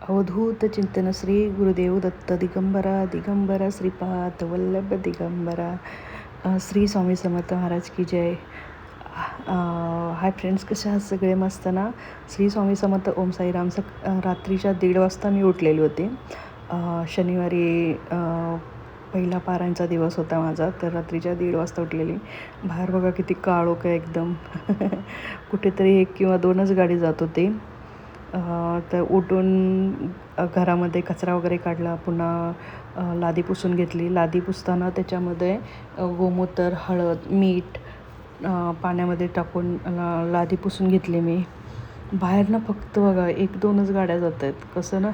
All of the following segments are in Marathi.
अवधूत चिंतन श्री गुरुदेव दत्त दिगंबरा दिगंबरा श्रीपाद वल्लभ दिगंबरा श्री स्वामी समर्थ महाराज की जय. हाय फ्रेंड्स, कसे आहात सगळे? मस्त ना? श्री स्वामी समर्थ ओम साईराम. रात्रीच्या 1:30 वाजता मी उठलेली होते. शनिवारी पहिला पारायणचा दिवस होता माझा, तर रात्रीच्या 1:30 वाजता उठलेली. बाहेर बघा किती काळोख आहे एकदम. कुठेतरी 1 किंवा 2च गाडी जात होती. तर उठून घरामध्ये कचरा वगैरे काढला, पुन्हा लादी पुसून घेतली. लादी पुसताना त्याच्यामध्ये गोमूत्र, हळद, मीठ पाण्यामध्ये टाकून लादी पुसून घेतली मी. बाहेरनं फक्त बघा 1-2च गाड्या जात आहेत. कसं ना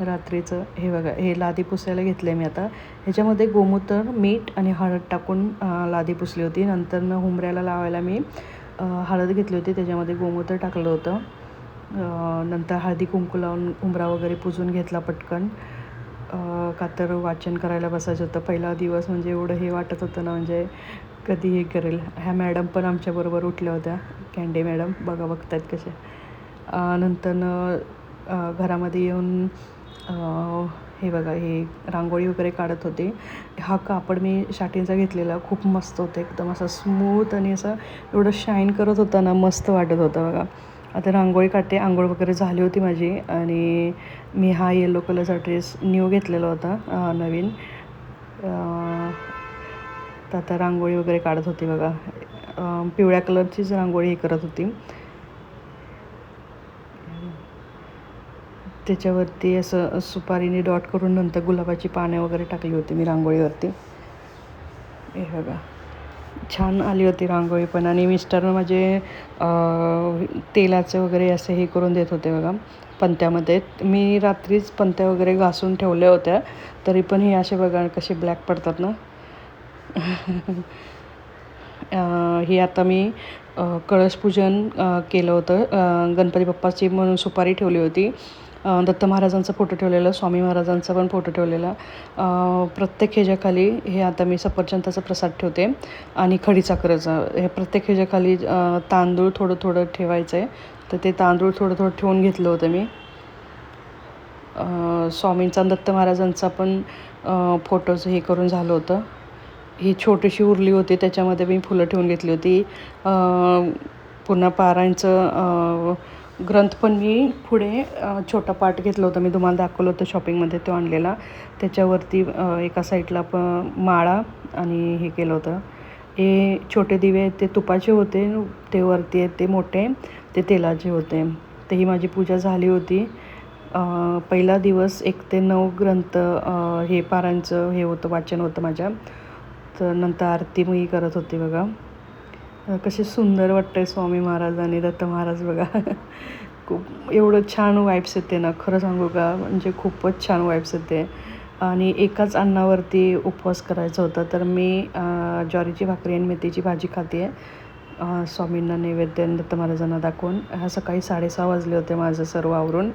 रात्रीचं. हे बघा, हे लादी पुसायला घेतले मी आता. ह्याच्यामध्ये गोमूत्र, मीठ आणि हळद टाकून लादी पुसली होती. नंतर हुंबऱ्याला लावायला मी हळद घेतली होती, त्याच्यामध्ये गोमूत्र टाकलं होतं. नंतर हळदी कुंकू लावून उंबरा वगैरे पुजून घेतला पटकन. का तर वाचन करायला बसायचं होतं. पहिला दिवस म्हणजे एवढं हे वाटत होतं ना, म्हणजे कधी हे करेल. ह्या मॅडम पण आमच्याबरोबर उठल्या होत्या, कॅन्डी मॅडम. बघतायत कशा. नंतर घरामध्ये येऊन हे बघा, हे रांगोळी वगैरे काढत होते. हा कापड मी शाटींचा घेतलेला, खूप मस्त होतं एकदम. असा स्मूथ आणि असं एवढं शाईन करत होता ना, मस्त वाटत होतं बघा. आता रांगोळी काढते. आंघोळ वगैरे झाली होती माझी, आणि मी हा येलो कलरचा ड्रेस न्यू घेतलेला होता, नवीन. तर आता रांगोळी वगैरे काढत होती बघा. पिवळ्या कलरचीच रांगोळी हे करत होती. त्याच्यावरती असं सुपारीने डॉट करून नंतर गुलाबाची पाने वगैरे टाकली होती मी रांगोळीवरती. हे बघा, छान आली होती रांगोळी पण. आणि मिस्टर माझे तेलाचं वगैरे असं हे करून देत होते बघा पंत्यामध्ये. मी रात्रीच पंत्या वगैरे घासून ठेवल्या होत्या, तरी पण हे असे बघा कसे ब्लॅक पडतात ना. हे आता मी कळशपूजन केलं होतं. गणपती बाप्पाची म्हणून सुपारी ठेवली होती. दत्त महाराजांचा फोटो ठेवलेला, स्वामी महाराजांचा पण फोटो ठेवलेला. प्रत्येक ह्याच्याखाली हे आता मी सफरचंदाचा प्रसाद ठेवते, आणि खडीसाखरेचा. हे प्रत्येक ह्याच्याखाली तांदूळ थोडं थोडं ठेवायचं आहे. तर ते तांदूळ थोडं थोडं ठेवून घेतलं होतं मी. स्वामींचा, दत्त महाराजांचा पण फोटोचं हे करून झालं होतं. ही छोटीशी उरली होती, त्याच्यामध्ये मी फुलं ठेवून घेतली होती. पुन्हा पारायणचं ग्रंथ पण मी पुढे छोटा पाट घेतलं होतं. मी तुम्हाला दाखवलं होतं शॉपिंगमध्ये, तो आणलेला. त्याच्यावरती एका साईडला माळा आणि हे केलं होतं. हे छोटे दिवे ते तुपाचे होते, ते वरती आहेत ते मोठे, ते तेलाचे होते. तर ही माझी पूजा झाली होती. पहिला दिवस 1 ते 9 ग्रंथ हे पारायणचं हे होतं, वाचन होतं माझ्या. तर नंतर आरती मी करत होते बघा. कसे सुंदर वाटतं स्वामी महाराज आणि दत्त महाराज बघा. खूप एवढं छान वाईब्स येते ना, खरं सांगू का, म्हणजे खूपच छान वाईब्स येते. आणि एकाच अन्नावरती उपवास करायचा होता, तर मी ज्वारीची भाकरी आणि मेथीची भाजी खाते आहे, स्वामींना नैवेद्य दत्त महाराजांना दाखवून. सकाळी 6:30 वाजले होते माझं सर्व आवरून,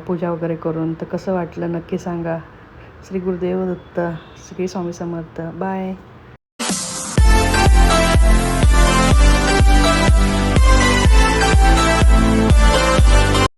पूजा वगैरे करून. तर कसं वाटलं नक्की सांगा. श्री गुरुदेव दत्त, श्री स्वामी समर्थ. बाय.